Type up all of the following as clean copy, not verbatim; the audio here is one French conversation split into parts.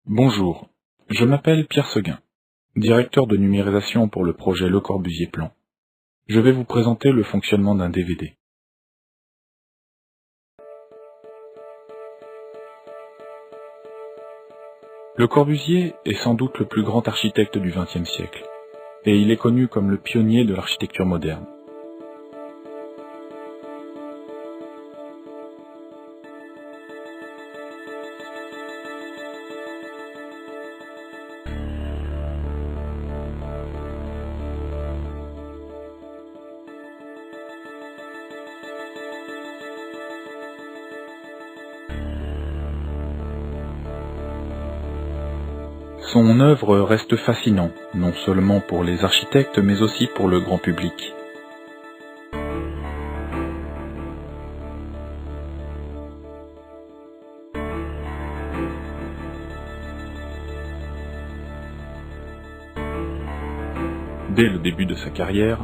Bonjour, je m'appelle Pierre Seguin, directeur de numérisation pour le projet Le Corbusier Plan. Je vais vous présenter le fonctionnement d'un DVD. Le Corbusier est sans doute le plus grand architecte du XXe siècle, et il est connu comme le pionnier de l'architecture moderne. Son œuvre reste fascinante, non seulement pour les architectes, mais aussi pour le grand public. Dès le début de sa carrière,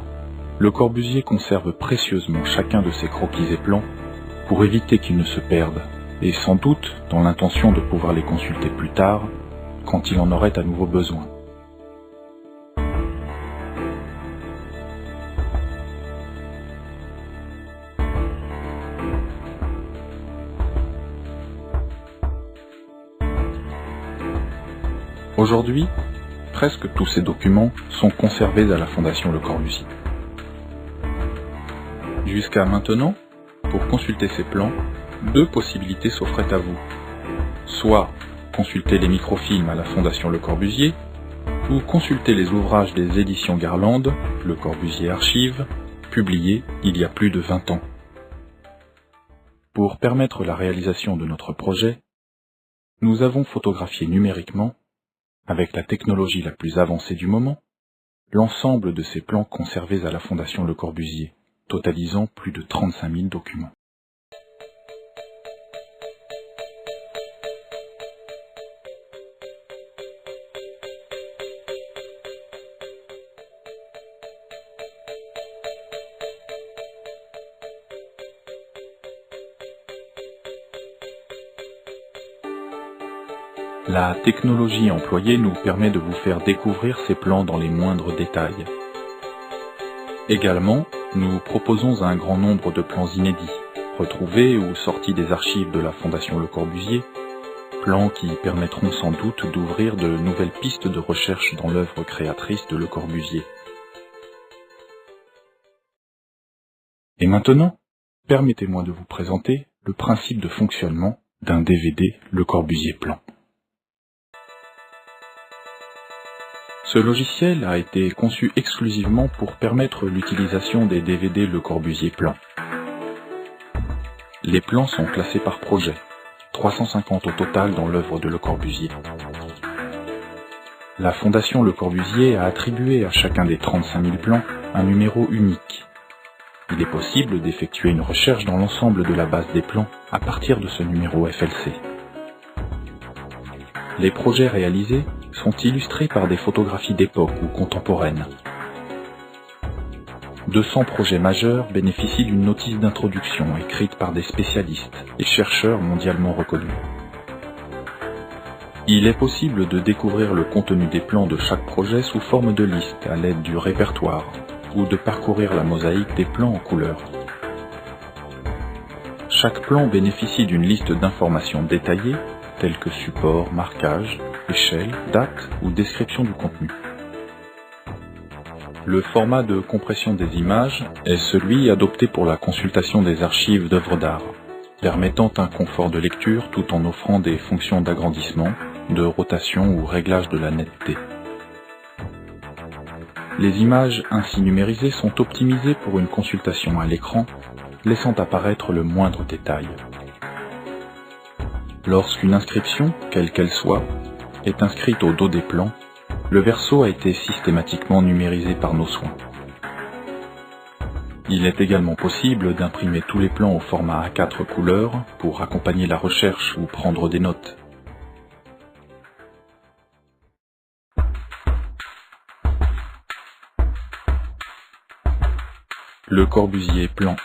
Le Corbusier conserve précieusement chacun de ses croquis et plans pour éviter qu'ils ne se perdent, et sans doute dans l'intention de pouvoir les consulter plus tard, quand il en aurait à nouveau besoin. Aujourd'hui, presque tous ces documents sont conservés à la Fondation Le Corbusier. Jusqu'à maintenant, pour consulter ces plans, deux possibilités s'offraient à vous. Soit consulter les microfilms à la Fondation Le Corbusier, ou consulter les ouvrages des éditions Garland, Le Corbusier Archives, publiés il y a plus de 20 ans. Pour permettre la réalisation de notre projet, nous avons photographié numériquement, avec la technologie la plus avancée du moment, l'ensemble de ces plans conservés à la Fondation Le Corbusier, totalisant plus de 35 000 documents. La technologie employée nous permet de vous faire découvrir ces plans dans les moindres détails. Également, nous proposons un grand nombre de plans inédits, retrouvés ou sortis des archives de la Fondation Le Corbusier, plans qui permettront sans doute d'ouvrir de nouvelles pistes de recherche dans l'œuvre créatrice de Le Corbusier. Et maintenant, permettez-moi de vous présenter le principe de fonctionnement d'un DVD Le Corbusier Plan. Ce logiciel a été conçu exclusivement pour permettre l'utilisation des DVD Le Corbusier Plan. Les plans sont classés par projet, 350 au total dans l'œuvre de Le Corbusier. La Fondation Le Corbusier a attribué à chacun des 35 000 plans un numéro unique. Il est possible d'effectuer une recherche dans l'ensemble de la base des plans à partir de ce numéro FLC. Les projets réalisés sont illustrés par des photographies d'époque ou contemporaines. 200 projets majeurs bénéficient d'une notice d'introduction écrite par des spécialistes et chercheurs mondialement reconnus. Il est possible de découvrir le contenu des plans de chaque projet sous forme de liste à l'aide du répertoire ou de parcourir la mosaïque des plans en couleur. Chaque plan bénéficie d'une liste d'informations détaillées telles que support, marquage, échelle, date ou description du contenu. Le format de compression des images est celui adopté pour la consultation des archives d'œuvres d'art, permettant un confort de lecture tout en offrant des fonctions d'agrandissement, de rotation ou réglage de la netteté. Les images ainsi numérisées sont optimisées pour une consultation à l'écran, laissant apparaître le moindre détail. Lorsqu'une inscription, quelle qu'elle soit, est inscrite au dos des plans, le verso a été systématiquement numérisé par nos soins. Il est également possible d'imprimer tous les plans au format A4 couleur pour accompagner la recherche ou prendre des notes. Le Corbusier Plan